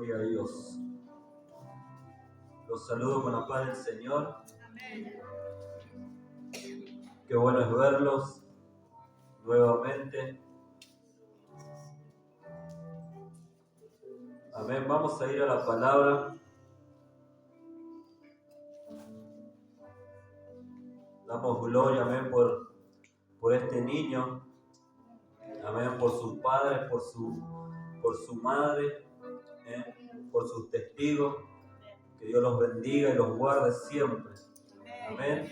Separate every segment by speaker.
Speaker 1: Gloria a Dios. Los saludo con la paz del Señor. Qué bueno es verlos nuevamente. Amén. Vamos a ir a la palabra. Damos gloria, amén, por este niño. Amén, por sus padres, por su madre, por sus testigos. Que Dios los bendiga y los guarde siempre. Amén.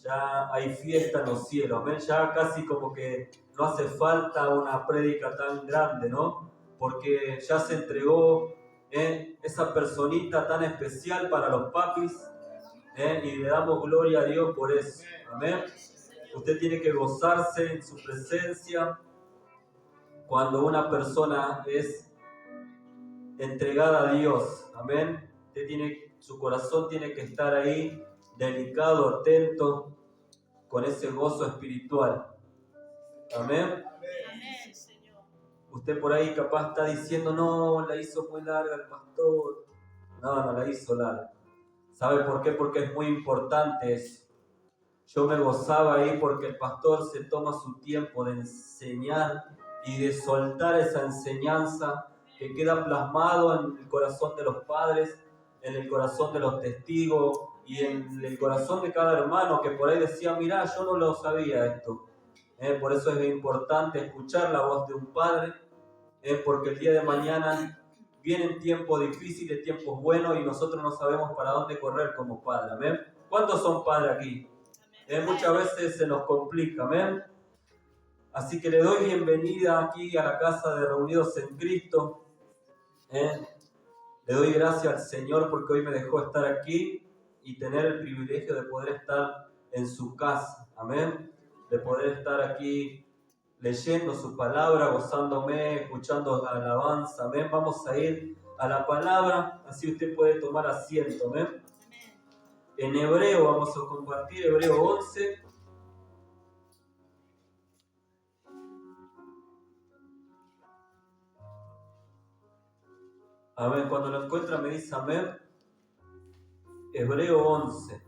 Speaker 1: Ya hay fiesta en los cielos. Amén. Ya casi como que no hace falta una prédica tan grande, ¿no? Porque ya se entregó esa personita tan especial para los papis. Y le damos gloria a Dios por eso. Amén. Usted tiene que gozarse en su presencia. Cuando una persona es entregada a Dios, amén, su corazón tiene que estar ahí, delicado, atento, con ese gozo espiritual. Amén.
Speaker 2: Amén, Señor.
Speaker 1: Usted por ahí capaz está diciendo, no, la hizo muy larga el pastor. No la hizo larga. ¿Sabe por qué? Porque es muy importante eso. Yo me gozaba ahí porque el pastor se toma su tiempo de enseñar y de soltar esa enseñanza que queda plasmado en el corazón de los padres, en el corazón de los testigos y en el corazón de cada hermano que por ahí decía, mirá, yo no lo sabía esto. Por eso es importante escuchar la voz de un padre, porque el día de mañana vienen tiempos difíciles, tiempos buenos y nosotros no sabemos para dónde correr como padre. ¿Amén? ¿Cuántos son padres aquí? Muchas veces se nos complica, amén. Así que le doy bienvenida aquí a la casa de Reunidos en Cristo. Le doy gracias al Señor porque hoy me dejó estar aquí y tener el privilegio de poder estar en su casa, amén. De poder estar aquí leyendo su palabra, gozándome, escuchando la alabanza, amén. Vamos a ir a la palabra, así usted puede tomar asiento, amén. En Hebreo vamos a compartir Hebreo 11. Amén. Cuando lo encuentra me dice amén. Hebreo 11.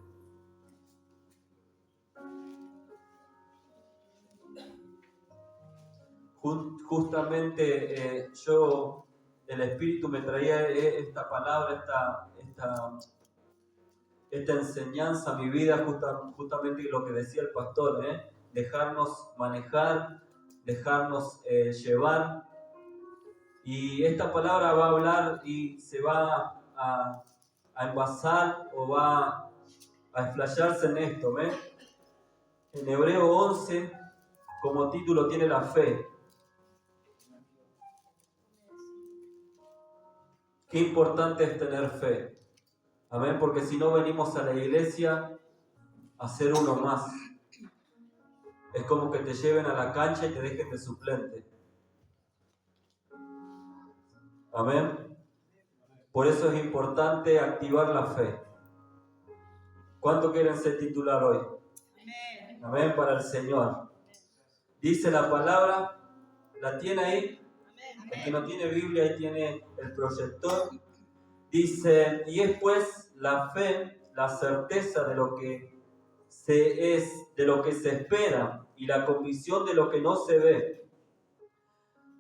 Speaker 1: Justamente el Espíritu me traía esta palabra, esta enseñanza a mi vida, justamente lo que decía el pastor, dejarnos manejar, dejarnos llevar. Y esta palabra va a hablar y se va a envasar o va a explayarse en esto. En Hebreo 11, como título tiene la fe. Qué importante es tener fe. Amén, porque si no venimos a la iglesia a ser uno más. Es como que te lleven a la cancha y te dejen de suplente. Amén. Por eso es importante activar la fe. ¿Cuánto quieren ser titular hoy?
Speaker 2: Amén.
Speaker 1: Amén, para el Señor. Dice la palabra, ¿la tiene ahí?
Speaker 2: Amén.
Speaker 1: El que no tiene Biblia, ahí tiene el proyector. Dice, y es pues la fe, la certeza de lo que de lo que se espera y la convicción de lo que no se ve.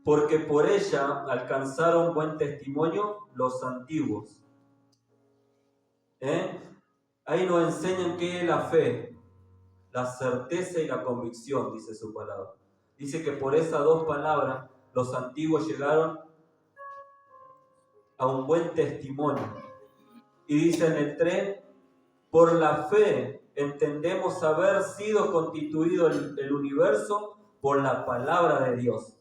Speaker 1: Porque por ella alcanzaron buen testimonio los antiguos. Ahí nos enseñan qué es la fe, la certeza y la convicción, dice su palabra. Dice que por esas dos palabras los antiguos llegaron a un buen testimonio. Y dice en el 3, por la fe entendemos haber sido constituido el universo por la palabra de Dios.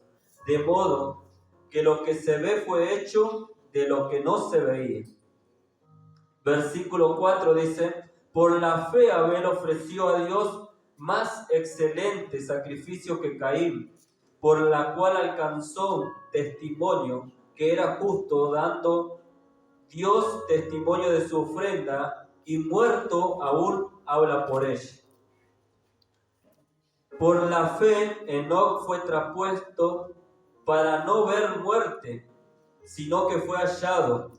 Speaker 1: De modo que lo que se ve fue hecho de lo que no se veía. Versículo 4 dice, por la fe Abel ofreció a Dios más excelente sacrificio que Caín, por la cual alcanzó testimonio que era justo, dando Dios testimonio de su ofrenda, y muerto aún habla por ella. Por la fe Enoc fue traspuesto para no ver muerte, sino que fue hallado,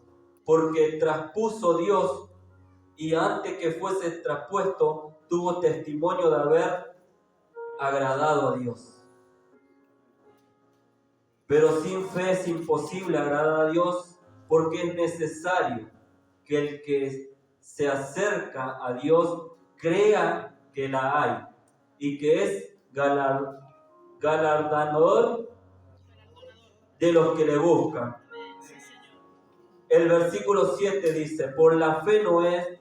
Speaker 1: porque traspuso Dios y antes que fuese traspuesto tuvo testimonio de haber agradado a Dios. Pero sin fe es imposible agradar a Dios, porque es necesario que el que se acerca a Dios crea que la hay y que es galardonador de los que le buscan. El versículo 7 dice: por la fe Noé,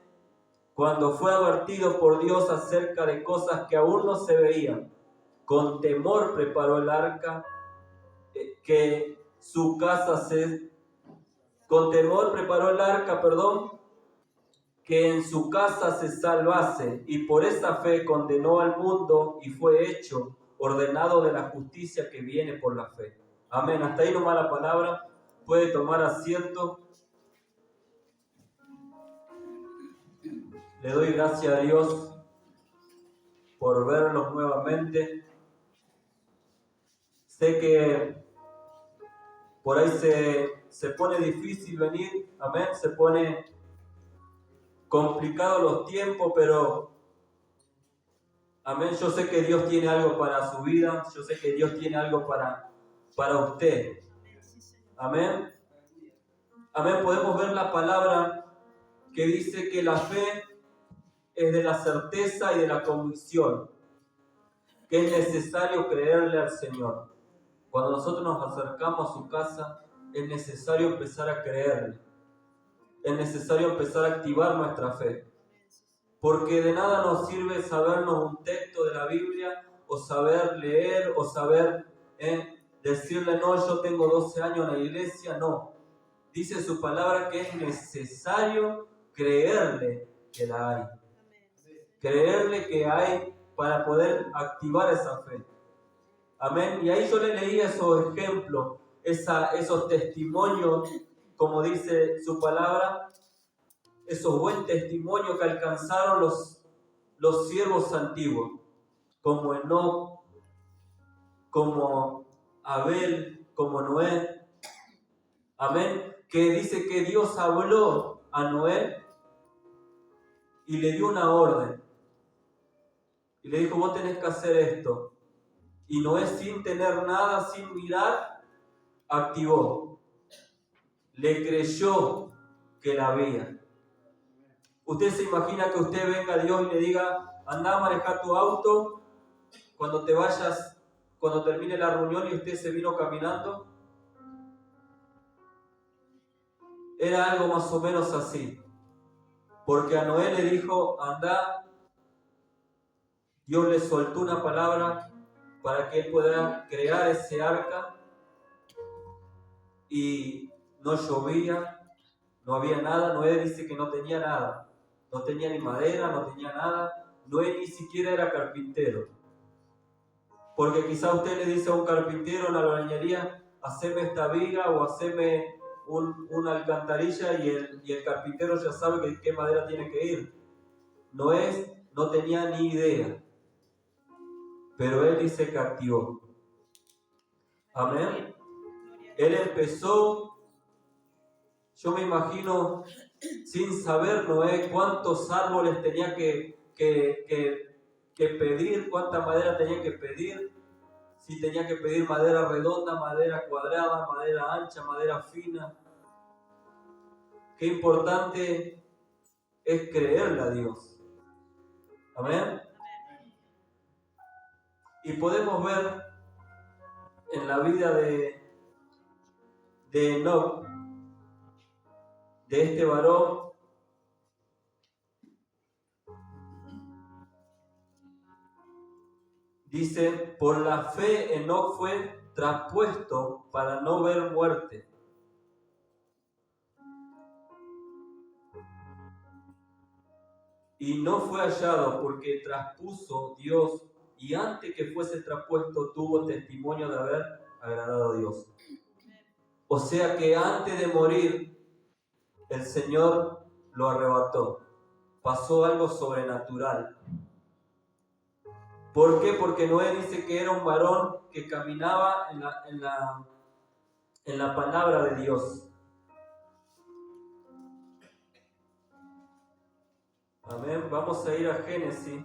Speaker 1: cuando fue advertido por Dios acerca de cosas que aún no se veían, con temor preparó el arca, que en su casa se salvase, y por esa fe condenó al mundo y fue hecho ordenado de la justicia que viene por la fe. Amén. Hasta ahí nomás la palabra. Puede tomar asiento. Le doy gracias a Dios por verlos nuevamente. Sé que por ahí se pone difícil venir, amén, se pone complicado los tiempos, pero amén, yo sé que Dios tiene algo para su vida, yo sé que Dios tiene algo para usted. Amén. Amén, podemos ver la palabra que dice que la fe es de la certeza y de la convicción, que es necesario creerle al Señor. Cuando nosotros nos acercamos a su casa, es necesario empezar a creerle. Es necesario empezar a activar nuestra fe. Porque de nada nos sirve sabernos un texto de la Biblia, o saber leer, o saber decirle, no, yo tengo 12 años en la iglesia. No. Dice su palabra que es necesario creerle que la hay. Creerle que hay para poder activar esa fe. Amén. Y ahí yo le leí esos ejemplos, esos testimonios, como dice su palabra, esos buen testimonios que alcanzaron los siervos antiguos, como Enoc, como Abel, como Noé. Amén. Que dice que Dios habló a Noé y le dio una orden. Y le dijo, vos tenés que hacer esto. Y Noé, sin tener nada, sin mirar, activó. Le creyó que la había. Usted se imagina que usted venga a Dios y le diga, anda a manejar tu auto cuando te vayas, cuando termine la reunión, y usted se vino caminando. Era algo más o menos así. Porque a Noé le dijo, anda. Dios le soltó una palabra para que él pudiera crear ese arca, y no llovía, no había nada. Noé dice que no tenía nada, no tenía ni madera, no tenía nada. Noé ni siquiera era carpintero, porque quizá usted le dice a un carpintero en la albañilería, haceme esta viga o haceme una alcantarilla, y el carpintero ya sabe qué madera tiene que ir. Noé no tenía ni idea, pero él dice que activó. Amén. Él empezó, yo me imagino, sin saber Noé cuántos árboles tenía que pedir, cuánta madera tenía que pedir, si tenía que pedir madera redonda, madera cuadrada, madera ancha, madera fina. Qué importante es creerle a Dios. Amén. Y podemos ver en la vida de Enoc, de este varón, dice, por la fe Enoc fue traspuesto para no ver muerte. Y no fue hallado, porque traspuso Dios, y antes que fuese traspuesto tuvo testimonio de haber agradado a Dios. O sea que antes de morir, el Señor lo arrebató. Pasó algo sobrenatural. ¿Por qué? Porque Noé dice que era un varón que caminaba en la palabra de Dios. Amén. Vamos a ir a Génesis.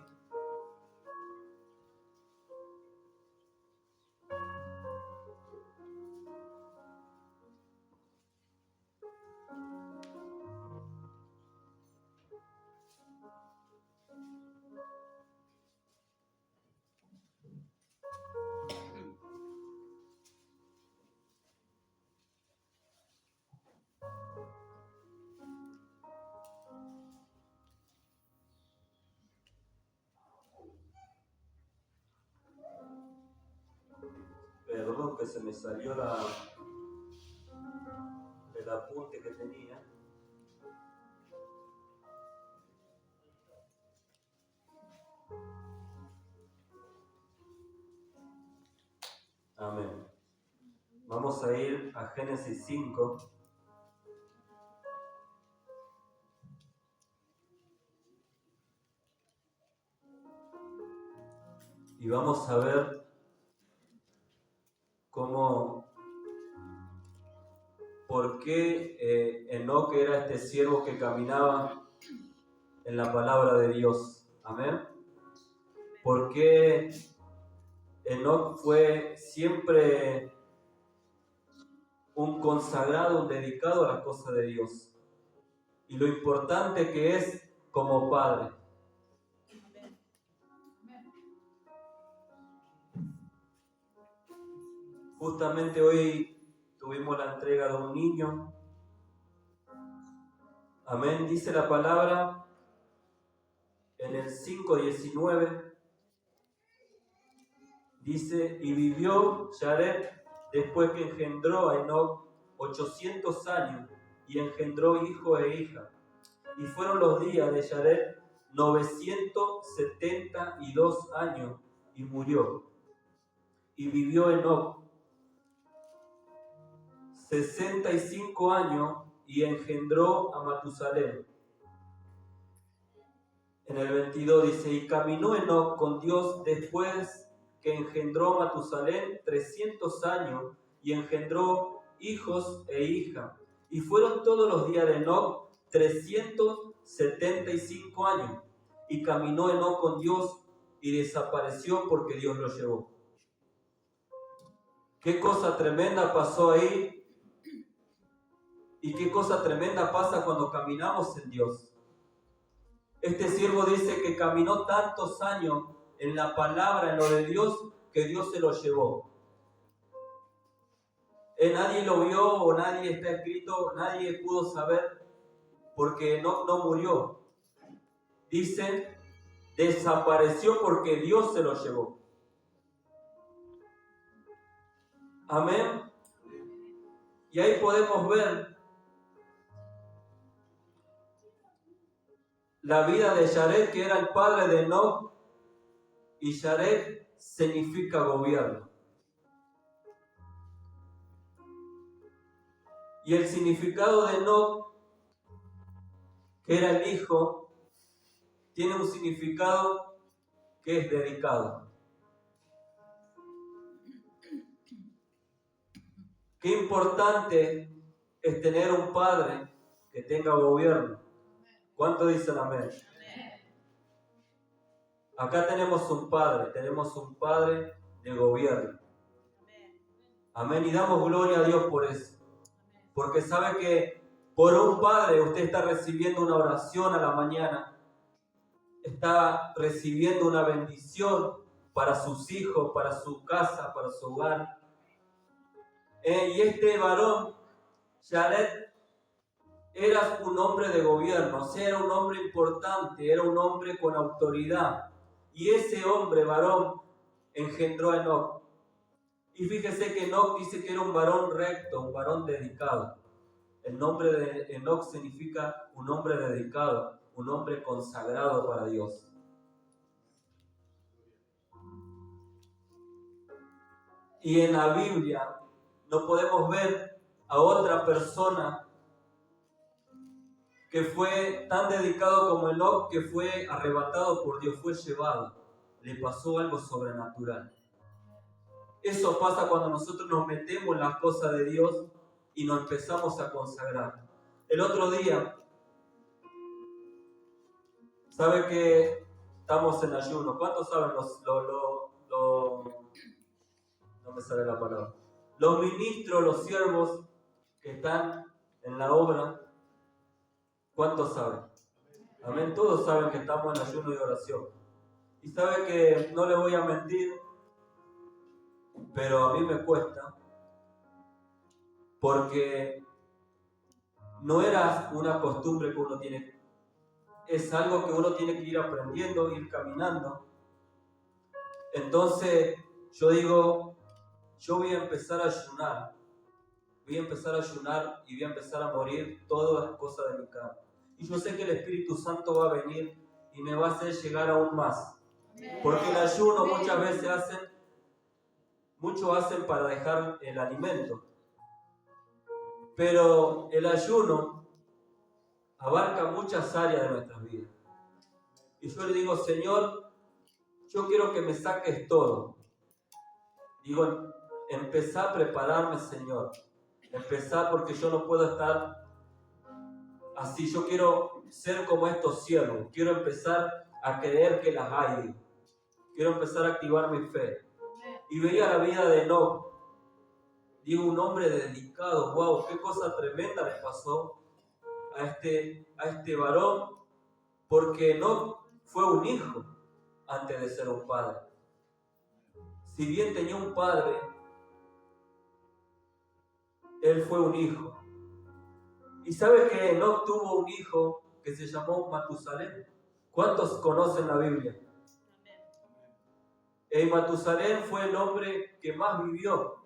Speaker 1: Perdón que se me salió el apunte que tenía. Amén. Vamos a ir a Génesis 5. Y vamos a ver por qué Enoc era este siervo que caminaba en la palabra de Dios. Amén. ¿Por qué Enoc fue siempre un consagrado, un dedicado a las cosas de Dios? Y lo importante que es como padre. Justamente hoy tuvimos la entrega de un niño. Amén. Dice la palabra en el 5:19. Dice, y vivió Yared después que engendró a Enoc 800 años y engendró hijo e hija. Y fueron los días de Yared 972 años y murió. Y vivió Enoc 65 años y engendró a Matusalén. En el 22 dice, y caminó Enoc con Dios después que engendró a Matusalén 300 años y engendró hijos e hijas. Y fueron todos los días de Enoc 375 años. Y caminó Enoc con Dios y desapareció porque Dios lo llevó. Qué cosa tremenda pasó ahí. Y qué cosa tremenda pasa cuando caminamos en Dios. Este siervo dice que caminó tantos años en la palabra, en lo de Dios, que Dios se lo llevó. Nadie lo vio o nadie está escrito, nadie pudo saber, porque no murió. Dice, desapareció porque Dios se lo llevó. Amén. Y ahí podemos ver la vida de Yared, que era el padre de Enoc, y Yared significa gobierno. Y el significado de Enoc, que era el hijo, tiene un significado que es dedicado. Qué importante es tener un padre que tenga gobierno. ¿Cuánto dicen amén? Acá tenemos un padre de gobierno. Amén. Y damos gloria a Dios por eso. Porque sabe que por un padre usted está recibiendo una oración a la mañana. Está recibiendo una bendición para sus hijos, para su casa, para su hogar. Y este varón, Yared, era un hombre de gobierno, o sea, era un hombre importante, era un hombre con autoridad. Y ese hombre, varón, engendró a Enoc. Y fíjese que Enoc dice que era un varón recto, un varón dedicado. El nombre de Enoc significa un hombre dedicado, un hombre consagrado para Dios. Y en la Biblia no podemos ver a otra persona que fue tan dedicado como Enoc, que fue arrebatado por Dios, fue llevado. Le pasó algo sobrenatural. Eso pasa cuando nosotros nos metemos en las cosas de Dios y nos empezamos a consagrar. El otro día, ¿sabe que estamos en ayuno? ¿Cuántos saben no me sale la palabra? Los ministros, los siervos que están en la obra, ¿cuántos saben? Amén. Todos saben que estamos en ayuno y oración. Y sabe que no le voy a mentir, pero a mí me cuesta, porque no era una costumbre que uno tiene, es algo que uno tiene que ir aprendiendo, ir caminando. Entonces yo digo, yo voy a empezar a ayunar, y voy a empezar a morir todas las cosas de mi carne. Y yo sé que el Espíritu Santo va a venir y me va a hacer llegar aún más. Porque el ayuno muchas veces muchos hacen para dejar el alimento. Pero el ayuno abarca muchas áreas de nuestras vidas. Y yo le digo, Señor, yo quiero que me saques todo. Digo, empezá a prepararme, Señor. Empezá, porque yo no puedo estar así. Yo quiero ser como estos siervos. Quiero empezar a creer que las hay. Digo. Quiero empezar a activar mi fe. Y veía la vida de Enoc. Digo, un hombre dedicado. Wow, qué cosa tremenda le pasó a este varón. Porque Enoc fue un hijo antes de ser un padre. Si bien tenía un padre, él fue un hijo. ¿Y sabe que Enoc tuvo un hijo que se llamó Matusalén? ¿Cuántos conocen la Biblia? Matusalén fue el hombre que más vivió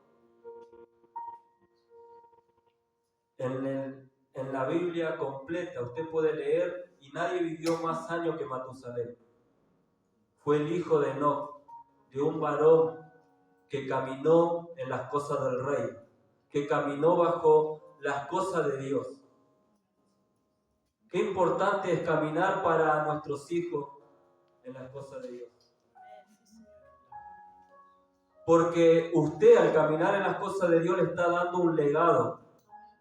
Speaker 1: en la Biblia completa. Usted puede leer y nadie vivió más años que Matusalén. Fue el hijo de Enoc, de un varón que caminó en las cosas del rey, que caminó bajo las cosas de Dios. Qué importante es caminar para nuestros hijos en las cosas de Dios. Porque usted, al caminar en las cosas de Dios, le está dando un legado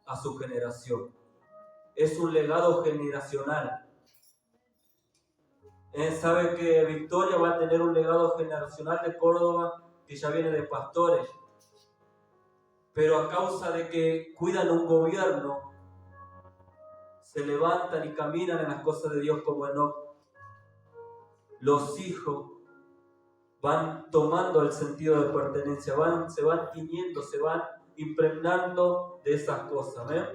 Speaker 1: a su generación. Es un legado generacional. Sabe que Victoria va a tener un legado generacional de Córdoba que ya viene de pastores. Pero a causa de que cuidan un gobierno, se levantan y caminan en las cosas de Dios como Enoc. Los hijos van tomando el sentido de pertenencia, se van tiñendo, se van impregnando de esas cosas. ¿ven?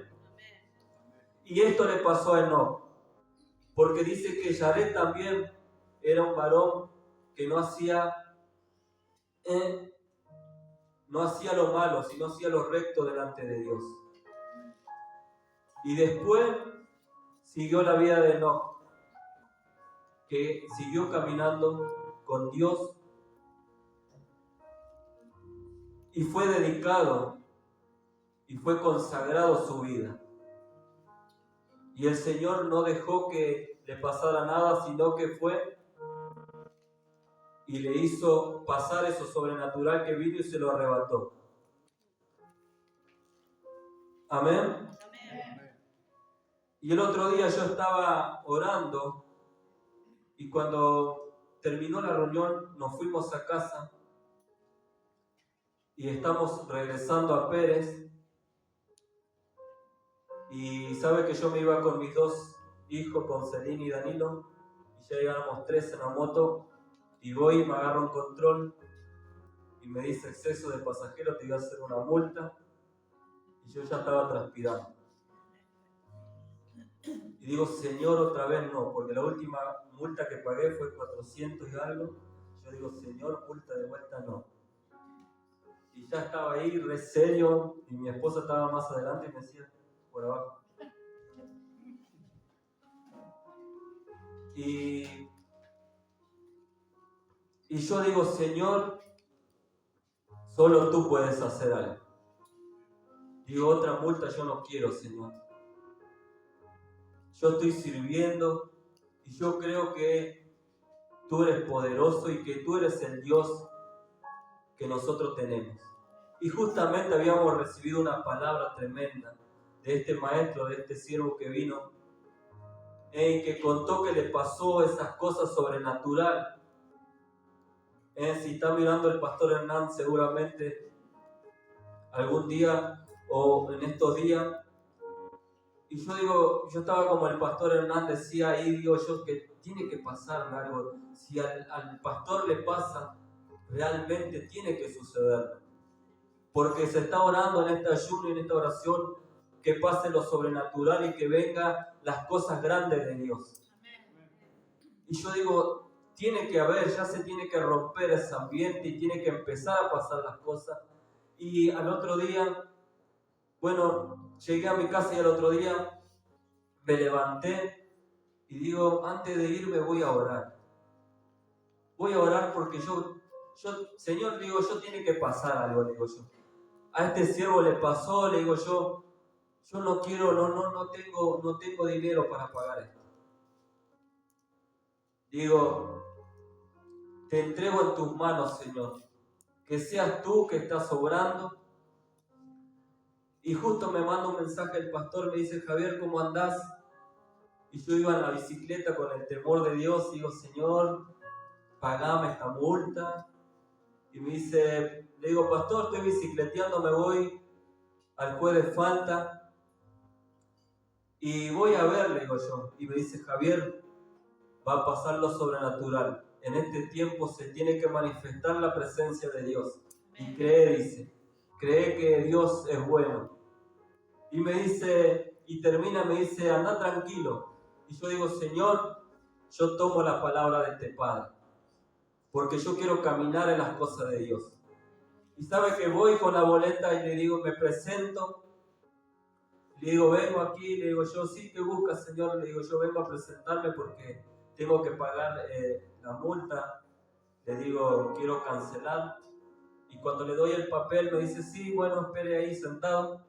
Speaker 1: Y esto le pasó a Enoc, porque dice que Yared también era un varón que no hacía lo malo, sino hacía lo recto delante de Dios. Y después siguió la vida de Enoc, que siguió caminando con Dios y fue dedicado y fue consagrado su vida. Y el Señor no dejó que le pasara nada, sino que fue y le hizo pasar eso sobrenatural que vino y se lo arrebató. Amén. Y el otro día yo estaba orando y cuando terminó la reunión nos fuimos a casa y estamos regresando a Pérez. Y sabe que yo me iba con mis dos hijos, con Celine y Danilo, y ya íbamos 3 en la moto, y voy y me agarro un control y me dice exceso de pasajeros, te iba a hacer una multa, y yo ya estaba transpirando. Y digo, Señor, otra vez no, porque la última multa que pagué fue 400 y algo. Yo digo, Señor, multa de vuelta no. Y ya estaba ahí, re serio, y mi esposa estaba más adelante y me decía, por abajo. Y yo digo, Señor, solo tú puedes hacer algo. Digo, otra multa yo no quiero, Señor. Yo estoy sirviendo y yo creo que tú eres poderoso y que tú eres el Dios que nosotros tenemos. Y justamente habíamos recibido una palabra tremenda de este maestro, de este siervo que vino, que contó que le pasó esas cosas sobrenaturales. Si está mirando el pastor Hernán, seguramente algún día o en estos días. Y yo digo, yo estaba como el pastor Hernán decía ahí, digo yo, que tiene que pasarme algo. Si al pastor le pasa, realmente tiene que suceder. Porque se está orando en este ayuno y en esta oración que pase lo sobrenatural y que vengan las cosas grandes de Dios. Y yo digo, tiene que haber, ya se tiene que romper ese ambiente y tiene que empezar a pasar las cosas. Y al otro día, bueno, llegué a mi casa y al otro día me levanté y digo, antes de irme voy a orar. Voy a orar porque yo Señor, digo yo, tiene que pasar algo, digo yo. A este siervo le pasó, le digo yo no quiero, no tengo dinero para pagar esto. Digo, te entrego en tus manos, Señor, que seas tú que estás obrando. Y justo me manda un mensaje el pastor, me dice, Javier, ¿cómo andás? Y yo iba en la bicicleta con el temor de Dios, y digo, Señor, pagame esta multa. Y me dice, le digo, pastor, estoy bicicleteando, me voy al juez de falta y voy a ver, le digo yo. Y me dice, Javier, va a pasar lo sobrenatural. En este tiempo se tiene que manifestar la presencia de Dios. Y cree que Dios es bueno. Y me dice, y termina, me dice, anda tranquilo. Y yo digo, Señor, yo tomo la palabra de este Padre, porque yo quiero caminar en las cosas de Dios. Y sabe que voy con la boleta y le digo, me presento. Le digo, vengo aquí, le digo yo, sí, ¿qué buscas, Señor? Le digo, yo vengo a presentarme porque tengo que pagar la multa. Le digo, quiero cancelar. Y cuando le doy el papel me dice, sí, bueno, espere ahí sentado.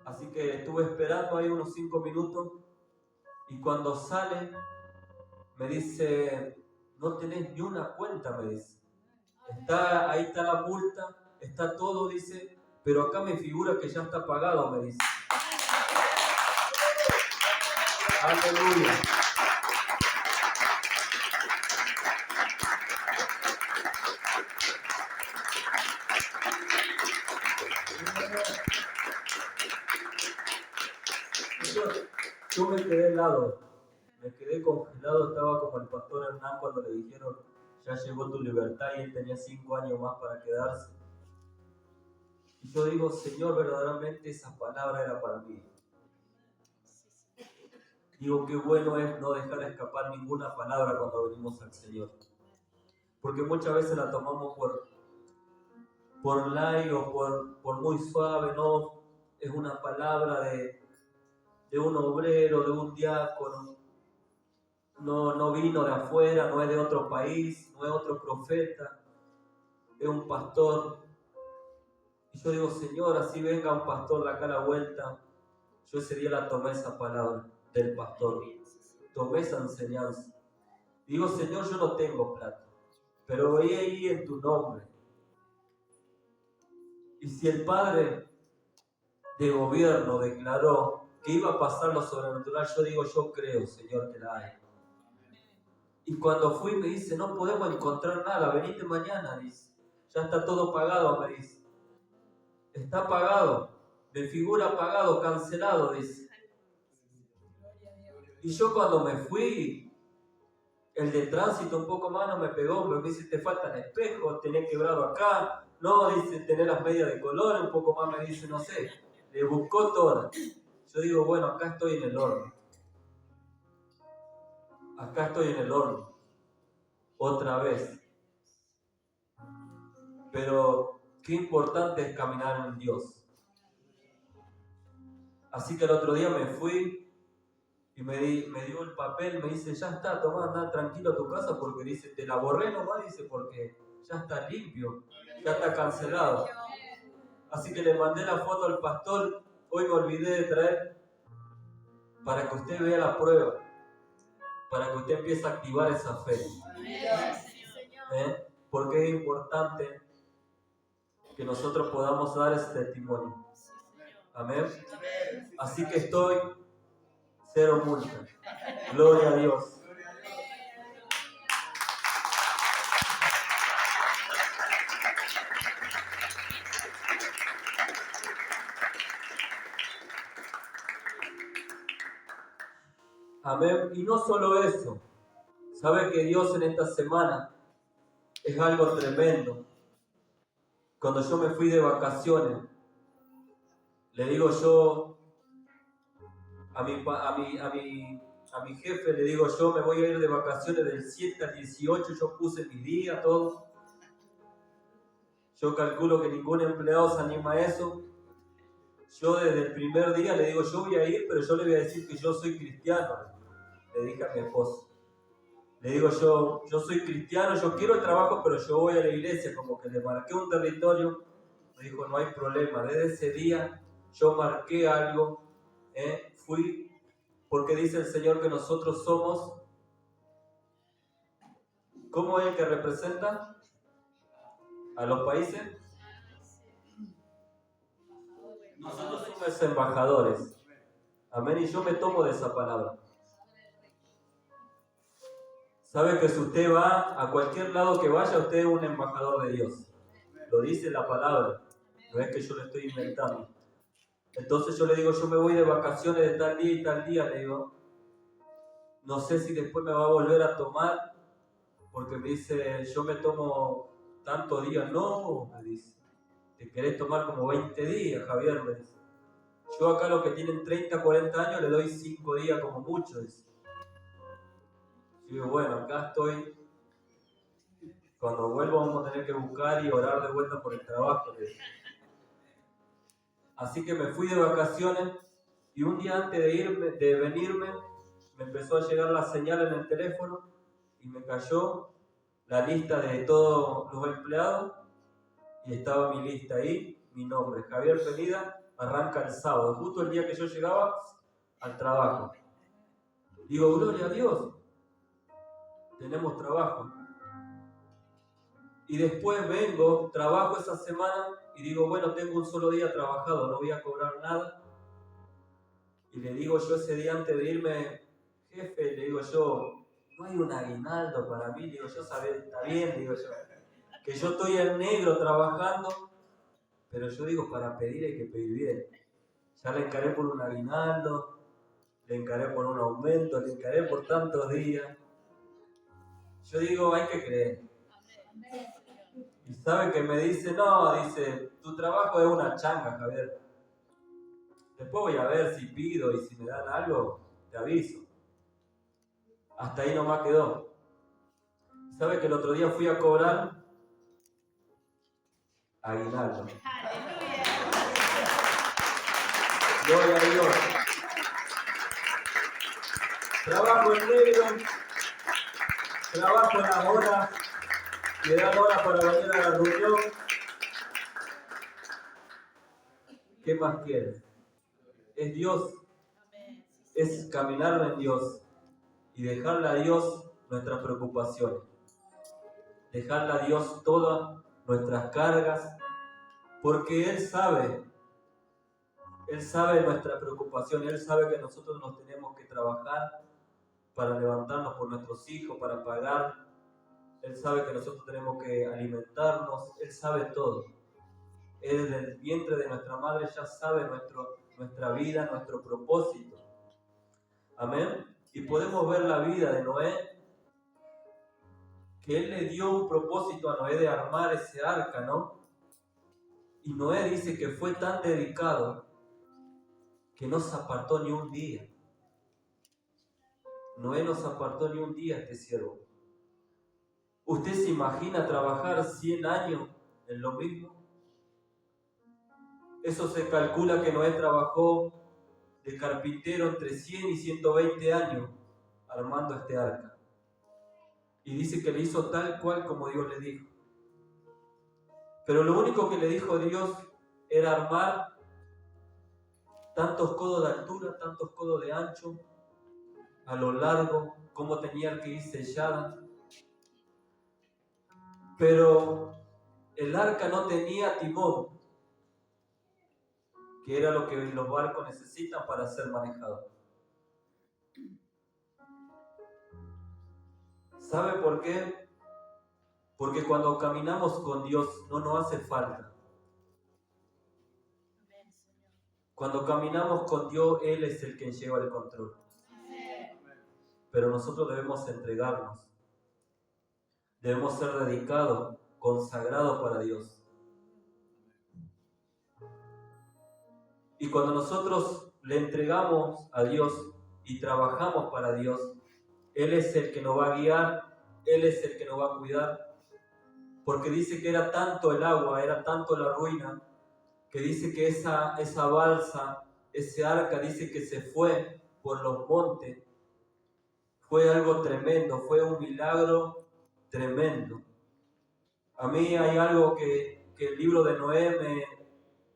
Speaker 1: Así que estuve esperando ahí unos 5 minutos. Y cuando sale, me dice, no tenés ni una cuenta, me dice. Ahí está la multa, está todo, dice, pero acá me figura que ya está pagado, me dice. Aleluya. Yo me quedé helado, me quedé congelado, estaba como el pastor Hernán cuando le dijeron, ya llegó tu libertad, y él tenía 5 años más para quedarse. Y yo digo, Señor, verdaderamente esa palabra era para mí. Digo, qué bueno es no dejar escapar ninguna palabra cuando venimos al Señor. Porque muchas veces la tomamos por light o por muy suave, no. Es una palabra de un obrero, de un diácono. No vino de afuera, no es de otro país, no es otro profeta, es un pastor. Y yo digo, Señor, así venga un pastor de acá a la vuelta, yo ese día la tomé esa palabra del pastor, tomé esa enseñanza. Digo, Señor, yo no tengo plata, pero voy ahí en tu nombre. Y si el padre de gobierno declaró que iba a pasar lo sobrenatural, yo digo, yo creo, Señor, que la hay. Y cuando fui me dice, no podemos encontrar nada, venite mañana, dice. Ya está todo pagado, me dice. Está pagado, me figura pagado, cancelado, dice. Y yo cuando me fui, el de tránsito un poco más no me pegó, me dice, te faltan espejos, tenés quebrado acá. No, dice, tenés las medias de color, un poco más me dice, no sé. Le buscó todas. Yo digo, bueno, acá estoy en el horno. Acá estoy en el horno. Otra vez. Pero qué importante es caminar en Dios. Así que el otro día me fui y me dio el papel, me dice, ya está, tomá, anda tranquilo a tu casa, porque dice, te la borré nomás, dice, porque ya está limpio, ya está cancelado. Así que le mandé la foto al pastor, hoy me olvidé de traer, para que usted vea la prueba, para que usted empiece a activar esa fe. Porque es importante que nosotros podamos dar ese testimonio.
Speaker 2: Sí, Señor.
Speaker 1: Amén.
Speaker 2: Amén.
Speaker 1: Así que estoy cero multa. Gloria a Dios. Amén. Y no solo eso. Sabe que Dios en esta semana es algo tremendo. Cuando yo me fui de vacaciones, le digo yo a mi jefe, le digo yo me voy a ir de vacaciones del 7 al 18, yo puse mis días, todo. Yo calculo que ningún empleado se anima a eso. Yo desde el primer día le digo, yo voy a ir, pero yo le voy a decir que yo soy cristiano. Le dije a mi esposo. Le digo yo soy cristiano, yo quiero el trabajo, pero yo voy a la iglesia. Como que le marqué un territorio. Me dijo, no hay problema. Desde ese día yo marqué algo. Fui, porque dice el Señor que nosotros somos, ¿cómo es el que representa a los países? Nosotros somos embajadores. Amén. Y yo me tomo de esa palabra. Sabe que si usted va a cualquier lado que vaya, usted es un embajador de Dios. Lo dice la palabra. No es que yo lo estoy inventando. Entonces yo le digo, yo me voy de vacaciones de tal día y tal día. Le digo, no sé si después me va a volver a tomar. Porque me dice, yo me tomo tantos días. No, me dice. Te querés tomar como 20 días, Javier, me dice. Yo acá los que tienen 30, 40 años le doy 5 días como mucho, dice. Yo digo, bueno, acá estoy. Cuando vuelvo vamos a tener que buscar y orar de vuelta por el trabajo. Así que me fui de vacaciones y un día antes de venirme, me empezó a llegar la señal en el teléfono y me cayó la lista de todos los empleados y estaba mi lista ahí, mi nombre, Javier Penida, arranca el sábado, justo el día que yo llegaba al trabajo. Digo, gloria a Dios, tenemos trabajo. Y después vengo, trabajo esa semana y digo, bueno, tengo un solo día trabajado, no voy a cobrar nada. Y le digo yo ese día antes de irme, jefe, le digo yo, no hay un aguinaldo para mí, digo yo, está bien, digo yo, que yo estoy en negro trabajando, pero yo digo, para pedir hay que pedir bien. Ya le encaré por un aguinaldo, le encaré por un aumento, le encaré por tantos días. Yo digo, hay que creer. Y sabe que me dice, no, dice, tu trabajo es una changa, Javier. Después voy a ver si pido y si me dan algo, te aviso. Hasta ahí nomás quedó. ¿Sabe que el otro día fui a cobrar aguinaldo?
Speaker 2: Aleluya.
Speaker 1: Gloria a Dios. Trabajo en negro, trabajo en las horas, me dan horas para venir a la reunión. ¿Qué más quieres? Es Dios,
Speaker 2: Amén.
Speaker 1: es caminar en Dios y dejarle a Dios nuestras preocupaciones. Dejarle a Dios todas nuestras cargas, porque Él sabe nuestra preocupación, Él sabe que nosotros nos tenemos que trabajar para levantarnos por nuestros hijos, para pagar. Él sabe que nosotros tenemos que alimentarnos, Él sabe todo. Él desde el vientre de nuestra madre ya sabe nuestra vida, nuestro propósito. Amén. Y podemos ver la vida de Noé, que Él le dio un propósito a Noé de armar ese arca, ¿no? Y Noé dice que fue tan dedicado que no se apartó ni un día. Noé no se apartó ni un día, este siervo. ¿Usted se imagina trabajar 100 años en lo mismo? Eso se calcula que Noé trabajó de carpintero entre 100 y 120 años armando este arca. Y dice que le hizo tal cual como Dios le dijo. Pero lo único que le dijo Dios era armar tantos codos de altura, tantos codos de ancho, a lo largo, cómo tenía que ir sellada. Pero el arca no tenía timón, que era lo que los barcos necesitan para ser manejados. ¿Sabe por qué? Porque cuando caminamos con Dios no nos hace falta. Cuando caminamos con Dios, Él es el que lleva el control. Pero nosotros debemos entregarnos. Debemos ser dedicados, consagrados para Dios. Y cuando nosotros le entregamos a Dios y trabajamos para Dios, Él es el que nos va a guiar, Él es el que nos va a cuidar. Porque dice que era tanto el agua, era tanto la ruina, que dice que esa balsa, ese arca, dice que se fue por los montes. Fue algo tremendo, fue un milagro tremendo. A mí hay algo que el libro de Noé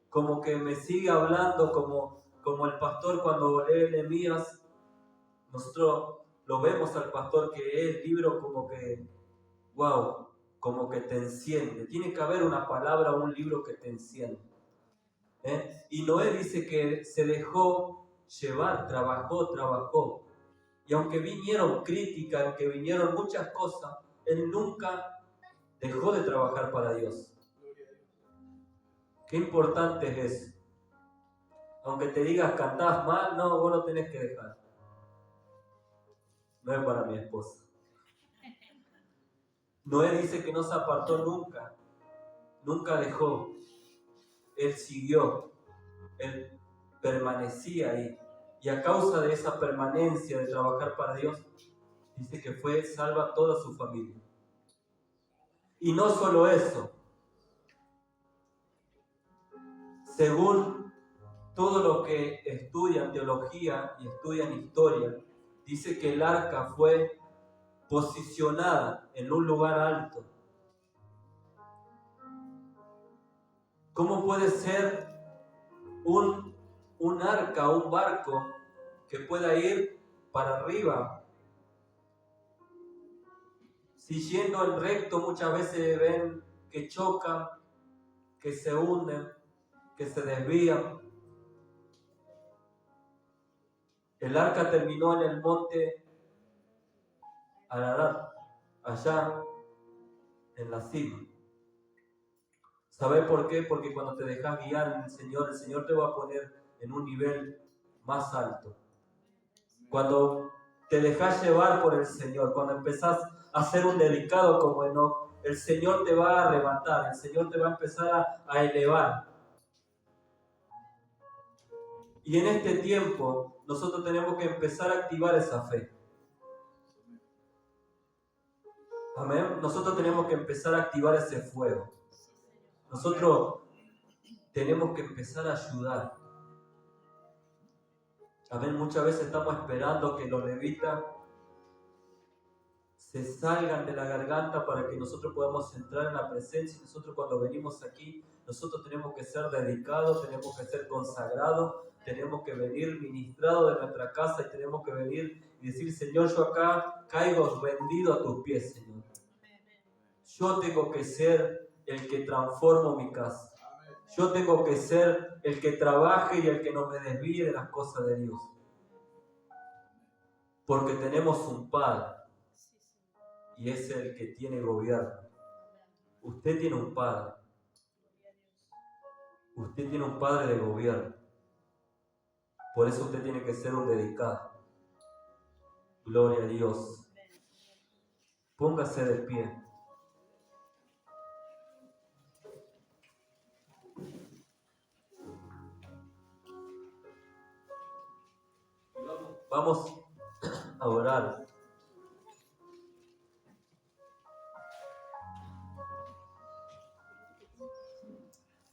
Speaker 1: como que me sigue hablando, como el pastor cuando lee Nehemías. Nosotros lo vemos al pastor que el libro como que, wow, como que te enciende. Tiene que haber una palabra o un libro que te enciende. Y Noé dice que se dejó llevar, trabajó. Y aunque vinieron críticas, aunque vinieron muchas cosas, él nunca dejó de trabajar para Dios. Qué importante es eso. Aunque te digas cantás mal, no, vos lo tenés que dejar. No es para mi esposa. Noé dice que no se apartó nunca dejó. Él siguió, él permanecía ahí. Y a causa de esa permanencia de trabajar para Dios, dice que fue salva toda su familia. Y no solo eso, según todo lo que estudian teología y estudian historia, dice que el arca fue posicionada en un lugar alto. ¿Cómo puede ser un arca, un barco que pueda ir para arriba? Si yendo en recto muchas veces ven que chocan, que se hunden, que se desvían. El arca terminó en el monte Ararat, allá en la cima. ¿Sabes por qué? Porque cuando te dejas guiar en el Señor te va a poner en un nivel más alto. Cuando te dejas llevar por el Señor, cuando empezás a ser un dedicado como Enoc, el Señor te va a arrebatar, el Señor te va a empezar a elevar. Y en este tiempo nosotros tenemos que empezar a activar esa fe. Amén. Nosotros tenemos que empezar a activar ese fuego. Nosotros tenemos que empezar a ayudar. Amén. Muchas veces estamos esperando que los levitas se salgan de la garganta para que nosotros podamos entrar en la presencia. Nosotros cuando venimos aquí, nosotros tenemos que ser dedicados, tenemos que ser consagrados, tenemos que venir ministrados de nuestra casa y tenemos que venir y decir, Señor, yo acá caigo rendido a tus pies, Señor. Yo tengo que ser el que transformo mi casa. Yo tengo que ser el que trabaje y el que no me desvíe de las cosas de Dios. Porque tenemos un Padre y es el que tiene gobierno. Usted tiene un Padre. Usted tiene un Padre de gobierno. Por eso usted tiene que ser un dedicado. Gloria a Dios. Póngase de pie. Vamos a orar.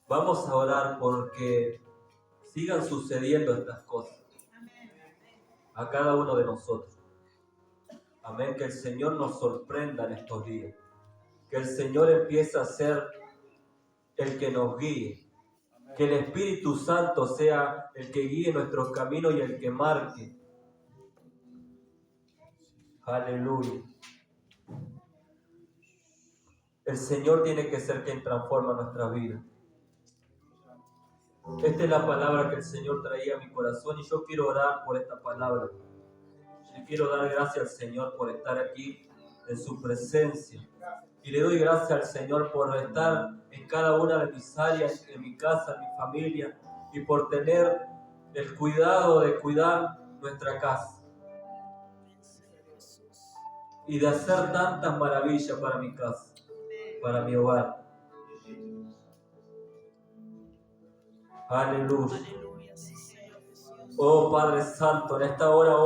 Speaker 1: Vamos a orar porque sigan sucediendo estas cosas a cada uno de nosotros. Amén. Que el Señor nos sorprenda en estos días. Que el Señor empiece a ser el que nos guíe. Que el Espíritu Santo sea el que guíe nuestros caminos y el que marque. Aleluya. El Señor tiene que ser quien transforma nuestra vida. Esta es la palabra que el Señor traía a mi corazón y yo quiero orar por esta palabra. Le quiero dar gracias al Señor por estar aquí en su presencia. Y le doy gracias al Señor por estar en cada una de mis áreas, en mi casa, en mi familia, y por tener el cuidado de cuidar nuestra casa. Y de hacer tantas maravillas para mi casa, para mi hogar. Aleluya.
Speaker 2: Aleluya, sí, Señor Jesús.
Speaker 1: Oh Padre Santo, en esta hora